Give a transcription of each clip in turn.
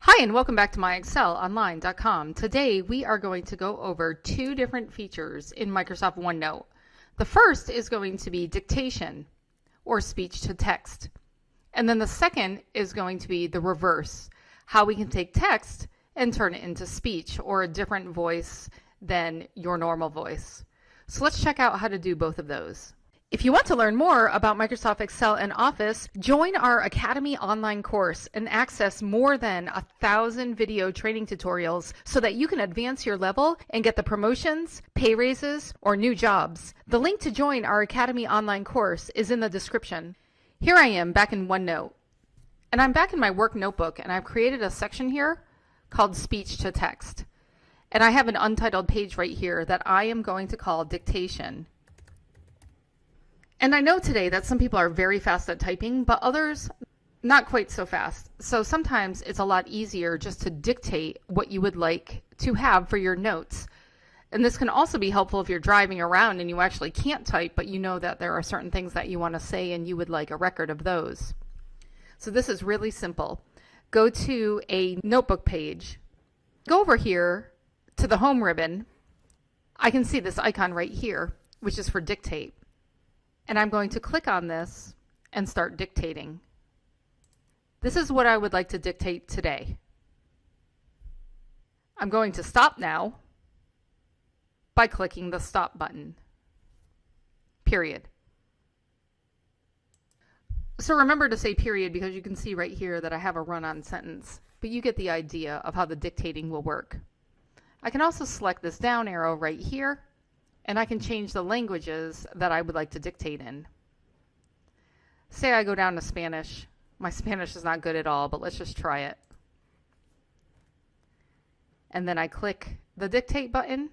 Hi, and welcome back to MyExcelOnline.com. Today we are going to go over two different features in Microsoft OneNote. The first is going to be dictation, or speech to text. And then the second is going to be the reverse, how we can take text and turn it into speech or a different voice than your normal voice. So let's check out how to do both of those. If you want to learn more about Microsoft Excel and Office, join our Academy online course and access more than 1,000 video training tutorials so that you can advance your level and get the promotions, pay raises, or new jobs. The link to join our Academy online course is in the description. Here I am back in OneNote, and I'm back in my work notebook, and I've created a section here called Speech to Text. And I have an untitled page right here that I am going to call Dictation. And I know today that some people are very fast at typing, but others not quite so fast. So sometimes it's a lot easier just to dictate what you would like to have for your notes. And this can also be helpful if you're driving around and you actually can't type, but you know that there are certain things that you want to say and you would like a record of those. So this is really simple. Go to a notebook page. Go over here to the home ribbon. I can see this icon right here, which is for dictate. And I'm going to click on this and start dictating. This is what I would like to dictate today. I'm going to stop now by clicking the stop button. Period. So remember to say period because you can see right here that I have a run-on sentence, but you get the idea of how the dictating will work. I can also select this down arrow right here, and I can change the languages that I would like to dictate in. Say I go down to Spanish. My Spanish is not good at all, but let's just try it. And then I click the dictate button.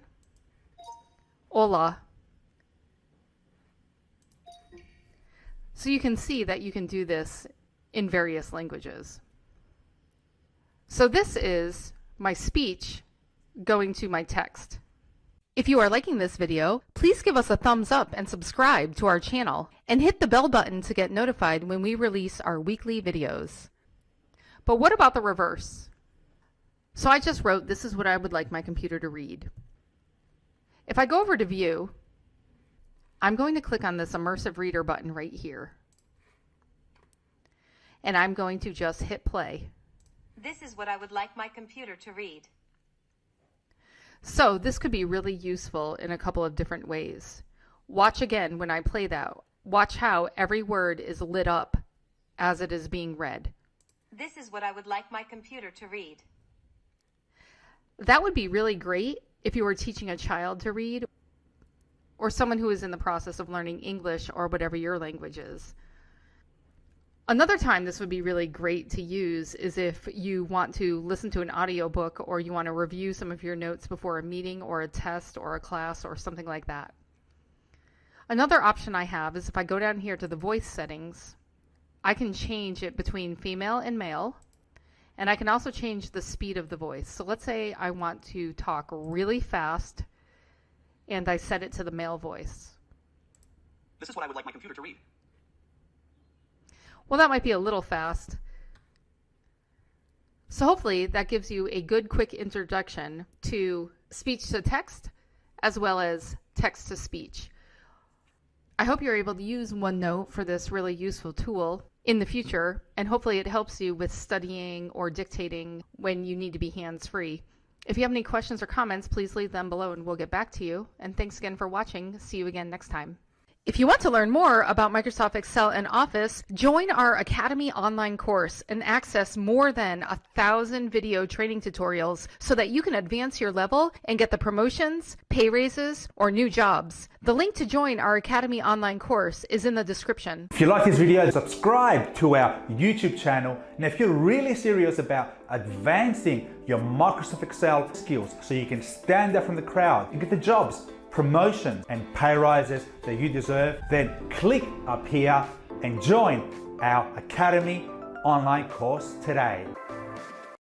Hola. So you can see that you can do this in various languages. So this is my speech going to my text. If you are liking this video, please give us a thumbs up and subscribe to our channel, and hit the bell button to get notified when we release our weekly videos. But what about the reverse? So I just wrote, this is what I would like my computer to read. If I go over to View, I'm going to click on this Immersive Reader button right here. And I'm going to just hit play. This is what I would like my computer to read. So this could be really useful in a couple of different ways. Watch again when I play that. Watch how every word is lit up as it is being read. This is what I would like my computer to read. That would be really great if you were teaching a child to read, or someone who is in the process of learning English or whatever your language is. Another time this would be really great to use is if you want to listen to an audiobook or you want to review some of your notes before a meeting or a test or a class or something like that. Another option I have is if I go down here to the voice settings, I can change it between female and male, and I can also change the speed of the voice. So let's say I want to talk really fast and I set it to the male voice. This is what I would like my computer to read. Well, that might be a little fast. So hopefully that gives you a good quick introduction to speech to text as well as text to speech. I hope you're able to use OneNote for this really useful tool in the future, and hopefully it helps you with studying or dictating when you need to be hands-free. If you have any questions or comments, please leave them below and we'll get back to you. And thanks again for watching. See you again next time. If you want to learn more about Microsoft Excel and Office, join our Academy online course and access more than 1,000 video training tutorials so that you can advance your level and get the promotions, pay raises, or new jobs. The link to join our Academy online course is in the description. If you like this video, subscribe to our YouTube channel. And if you're really serious about advancing your Microsoft Excel skills so you can stand out from the crowd and get the jobs, promotions and pay rises that you deserve, then click up here and join our Academy online course today.